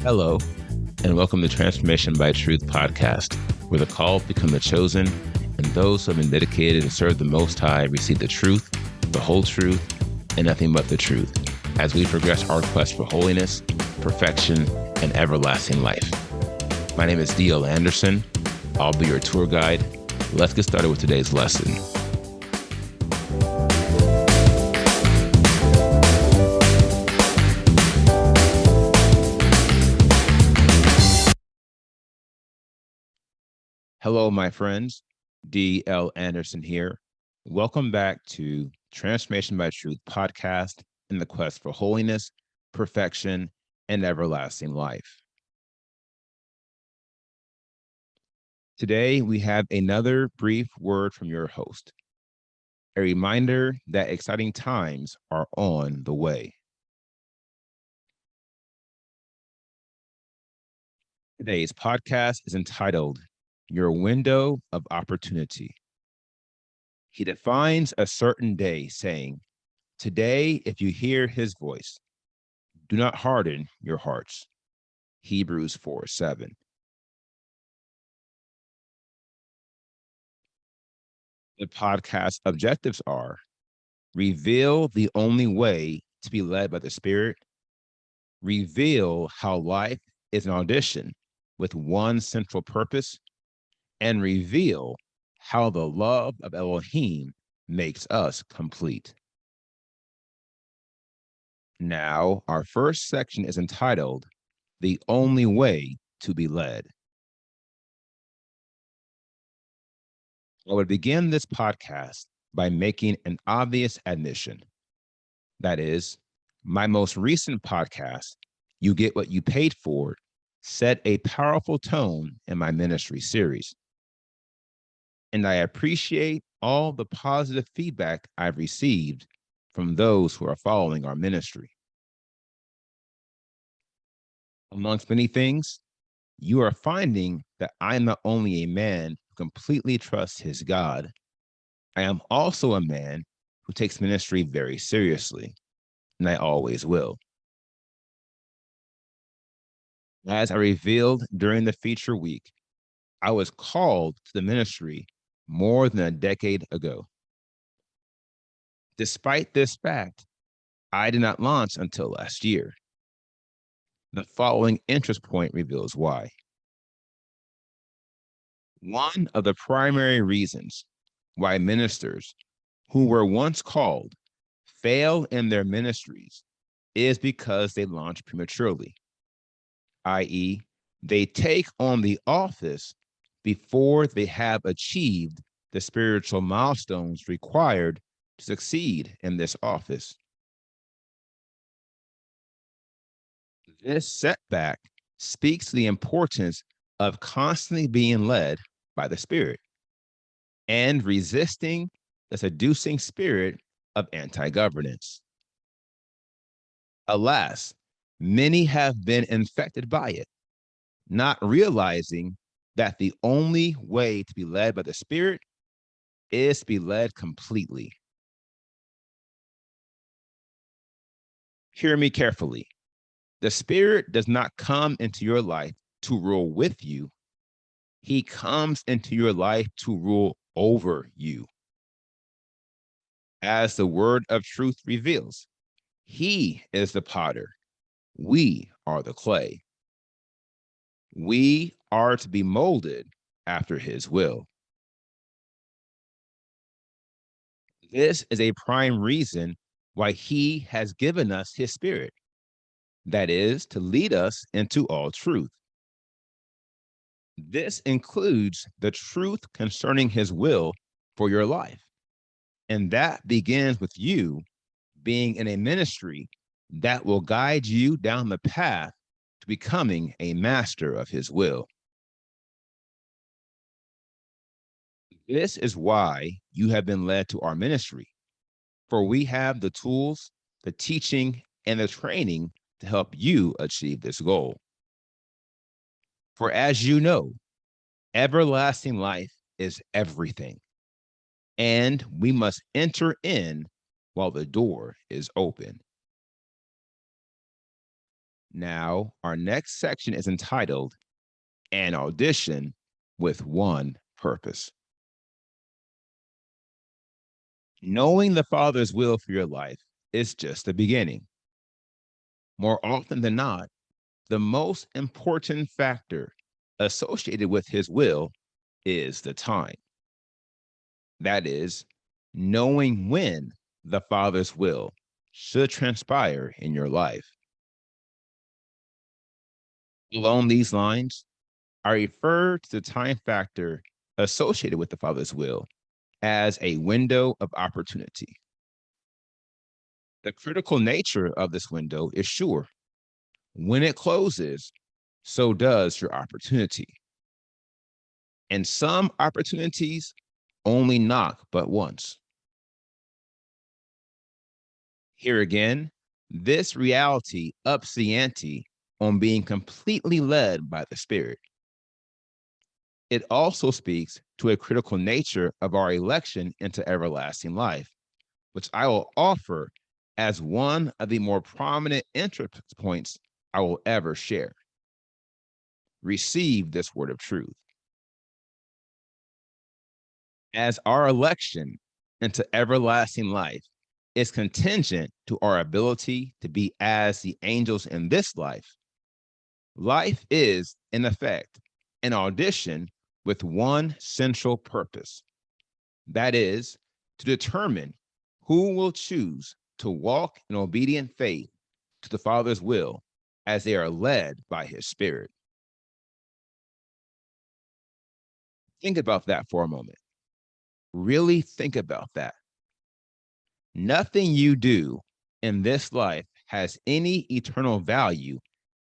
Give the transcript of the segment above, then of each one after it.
Hello, and welcome to Transformation by Truth podcast, where the called become the chosen, and those who have been dedicated to serve the Most High receive the truth, the whole truth, and nothing but the truth, as we progress our quest for holiness, perfection, and everlasting life. My name is D.L. Anderson. I'll be your tour guide. Let's get started with today's lesson. Hello, my friends. D.L. Anderson here. Welcome back to Transformation by Truth podcast in the quest for holiness, perfection, and everlasting life. Today, we have another brief word from your host, a reminder that exciting times are on the way. Today's podcast is entitled Your Window of Opportunity. He defines a certain day, saying, "Today, if you hear his voice, do not harden your hearts." Hebrews 4:7. The podcast objectives are: reveal the only way to be led by the Spirit, reveal how life is an audition with one central purpose, and reveal how the love of Elohim makes us complete. Now, our first section is entitled, The Only Way to Be Led. I would begin this podcast by making an obvious admission. That is, my most recent podcast, You Get What You Paid For, set a powerful tone in my ministry series. And I appreciate all the positive feedback I've received from those who are following our ministry. Amongst many things, you are finding that I am not only a man who completely trusts his God, I am also a man who takes ministry very seriously, and I always will. As I revealed during the feature week, I was called to the ministry more than a decade ago. Despite this fact, I did not launch until last year. The following interest point reveals why. One of the primary reasons why ministers who were once called fail in their ministries is because they launch prematurely, i.e., they take on the office before they have achieved the spiritual milestones required to succeed in this office. This setback speaks to the importance of constantly being led by the Spirit and resisting the seducing spirit of anti-governance. Alas, many have been infected by it, not realizing that the only way to be led by the Spirit is to be led completely. Hear me carefully. The Spirit does not come into your life to rule with you. He comes into your life to rule over you. As the word of truth reveals, he is the potter. We are the clay. We are to be molded after his will. This is a prime reason why he has given us his Spirit, that is, to lead us into all truth. This includes the truth concerning his will for your life. And that begins with you being in a ministry that will guide you down the path to becoming a master of his will. This is why you have been led to our ministry, for we have the tools, the teaching, and the training to help you achieve this goal. For as you know, everlasting life is everything, and we must enter in while the door is open. Now, our next section is entitled An Audition with One Purpose. Knowing the Father's will for your life is just the beginning. More often than not, the most important factor associated with his will is the time. That is, knowing when the Father's will should transpire in your life. Along these lines, I refer to the time factor associated with the Father's will as a window of opportunity. The critical nature of this window is sure. When it closes, so does your opportunity. And some opportunities only knock but once. Here again, this reality ups the ante on being completely led by the Spirit. It also speaks to a critical nature of our election into everlasting life, which I will offer as one of the more prominent entry points I will ever share. Receive this word of truth. As our election into everlasting life is contingent to our ability to be as the angels in this life, life is, in effect, an audition with one central purpose. That is, to determine who will choose to walk in obedient faith to the Father's will as they are led by his Spirit. Think about that for a moment. Really think about that. Nothing you do in this life has any eternal value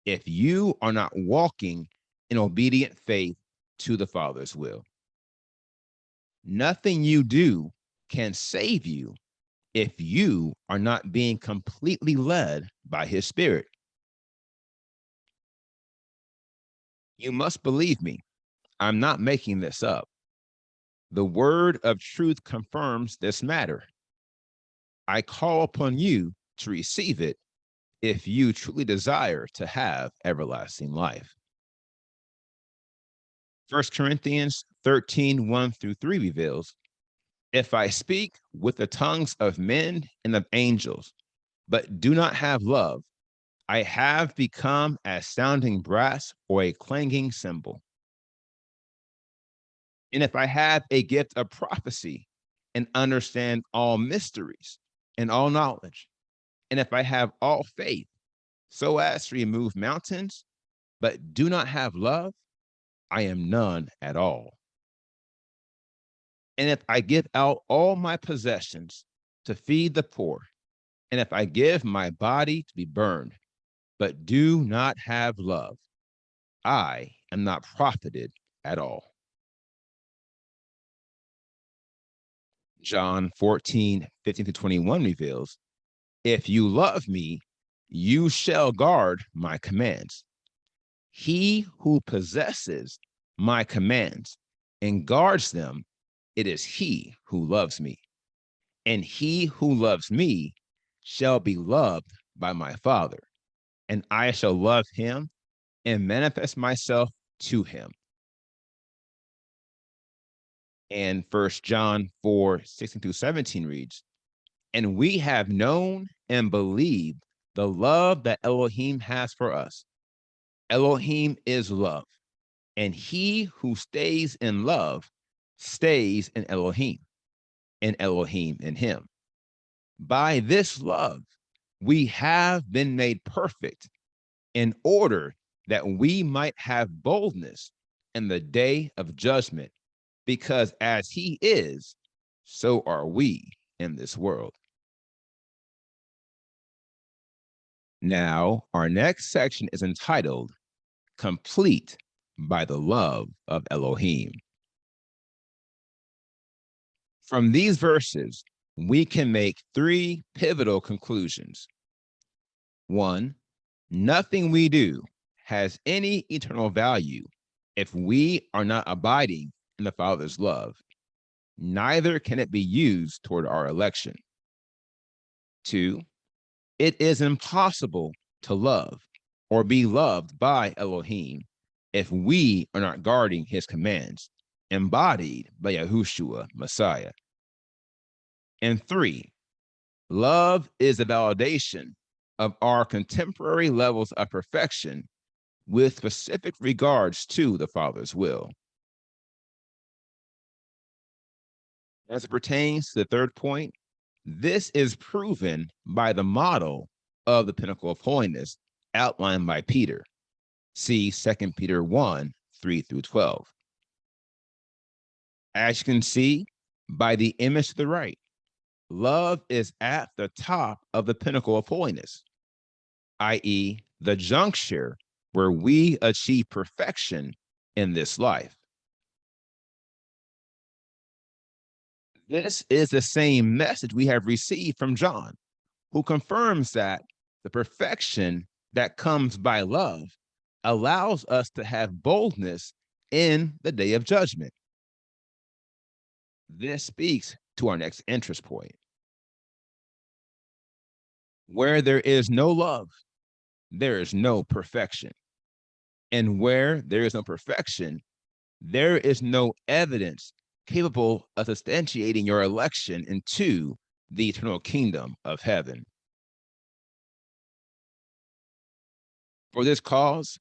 if you are not walking in obedient faith to the Father's will. Nothing you do can save you if you are not being completely led by his Spirit. You must believe me. I'm not making this up. The word of truth confirms this matter. I call upon you to receive it if you truly desire to have everlasting life. 1 Corinthians 13, 1 through 3 reveals, if I speak with the tongues of men and of angels, but do not have love, I have become as sounding brass or a clanging cymbal. And if I have a gift of prophecy and understand all mysteries and all knowledge, and if I have all faith so as to remove mountains, but do not have love, I am none at all. And if I give out all my possessions to feed the poor, and if I give my body to be burned, but do not have love, I am not profited at all. John 14, 15 to 21 reveals, if you love me, you shall guard my commands. He who possesses my commands and guards them, it is he who loves me. And he who loves me shall be loved by my Father, and I shall love him and manifest myself to him. And 1 John 4, 16 through 17 reads, and we have known and believed the love that Elohim has for us. Elohim is love, and he who stays in love stays in Elohim, and Elohim in him. By this love, we have been made perfect in order that we might have boldness in the day of judgment, because as he is, so are we in this world. Now, our next section is entitled Complete by the Love of Elohim. From these verses, we can make three pivotal conclusions. One, nothing we do has any eternal value if we are not abiding in the Father's love. Neither can it be used toward our election. Two, it is impossible to love or be loved by Elohim if we are not guarding his commands, embodied by Yahushua, Messiah. And 3, love is a validation of our contemporary levels of perfection with specific regards to the Father's will. As it pertains to the third point, this is proven by the model of the pinnacle of holiness outlined by Peter. See 2 Peter 1, 3 through 12. As you can see by the image to the right, love is at the top of the pinnacle of holiness, i.e., the juncture where we achieve perfection in this life. This is the same message we have received from John, who confirms that the perfection that comes by love allows us to have boldness in the day of judgment. This speaks to our next interest point. Where there is no love, there is no perfection. And where there is no perfection, there is no evidence capable of substantiating your election into the eternal kingdom of heaven. For this cause,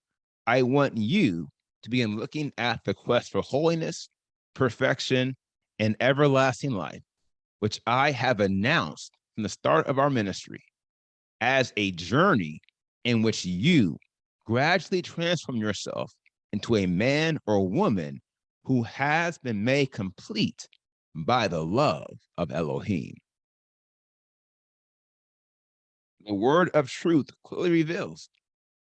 I want you to begin looking at the quest for holiness, perfection, and everlasting life, which I have announced from the start of our ministry as a journey in which you gradually transform yourself into a man or woman who has been made complete by the love of Elohim. The word of truth clearly reveals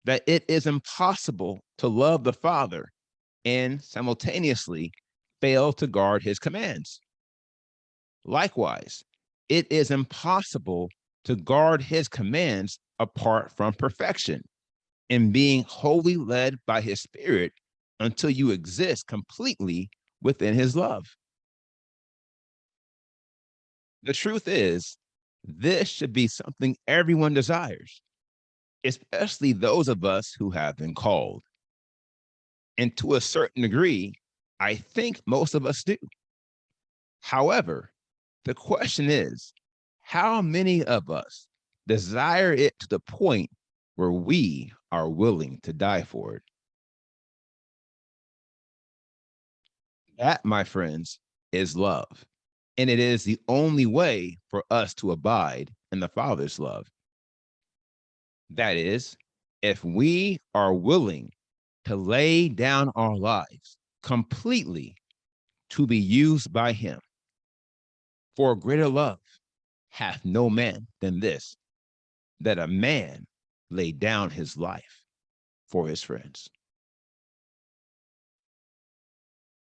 that it is impossible to love the Father and simultaneously fail to guard his commands. Likewise, it is impossible to guard his commands apart from perfection and being wholly led by his Spirit until you exist completely within his love. The truth is, this should be something everyone desires, especially those of us who have been called. And to a certain degree, I think most of us do. However, the question is, how many of us desire it to the point where we are willing to die for it? That, my friends, is love. And it is the only way for us to abide in the Father's love. That is, if we are willing to lay down our lives completely to be used by him. For greater love hath no man than this, that a man lay down his life for his friends.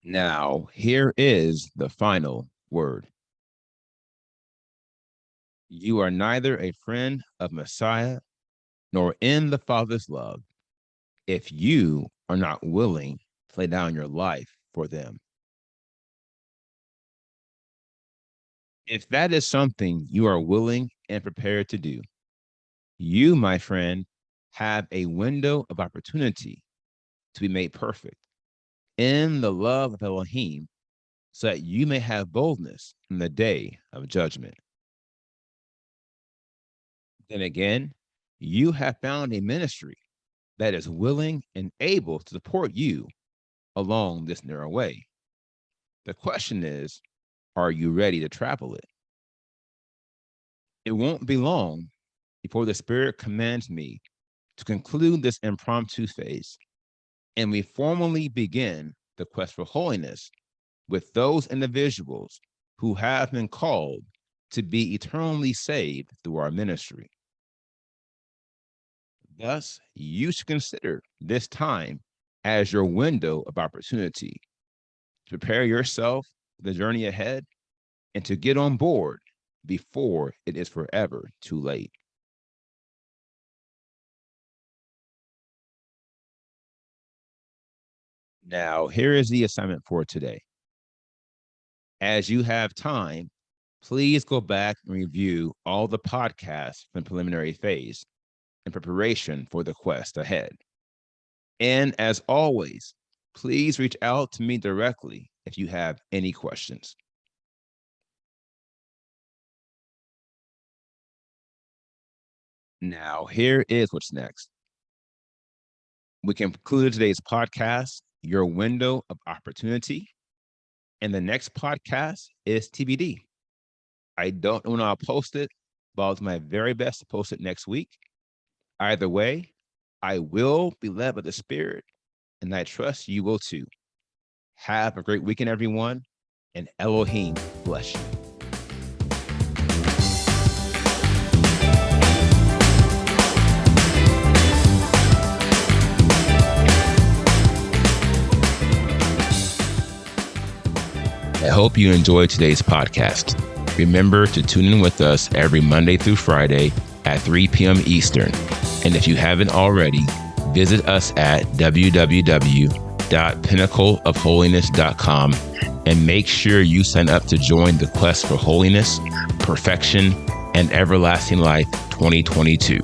Now, here is the final word. You are neither a friend of Messiah nor in the Father's love if you are not willing to lay down your life for them. If that is something you are willing and prepared to do, you, my friend, have a window of opportunity to be made perfect in the love of Elohim so that you may have boldness in the day of judgment. Then again, you have found a ministry that is willing and able to support you along this narrow way. The question is, are you ready to travel it? It won't be long before the Spirit commands me to conclude this impromptu phase, and we formally begin the quest for holiness with those individuals who have been called to be eternally saved through our ministry. Thus, you should consider this time as your window of opportunity to prepare yourself for the journey ahead and to get on board before it is forever too late. Now, here is the assignment for today. As you have time, please go back and review all the podcasts from the preliminary phase in preparation for the quest ahead. And as always, please reach out to me directly if you have any questions. Now, here is what's next. We concluded today's podcast, Your Window of Opportunity. And the next podcast is TBD. I don't know when I'll post it, but I'll do my very best to post it next week. Either way, I will be led by the Spirit, and I trust you will too. Have a great weekend, everyone, and Elohim bless you. I hope you enjoyed today's podcast. Remember to tune in with us every Monday through Friday at 3 p.m. Eastern. And if you haven't already, visit us at www.pinnacleofholiness.com and make sure you sign up to join the quest for holiness, perfection, and everlasting life 2022.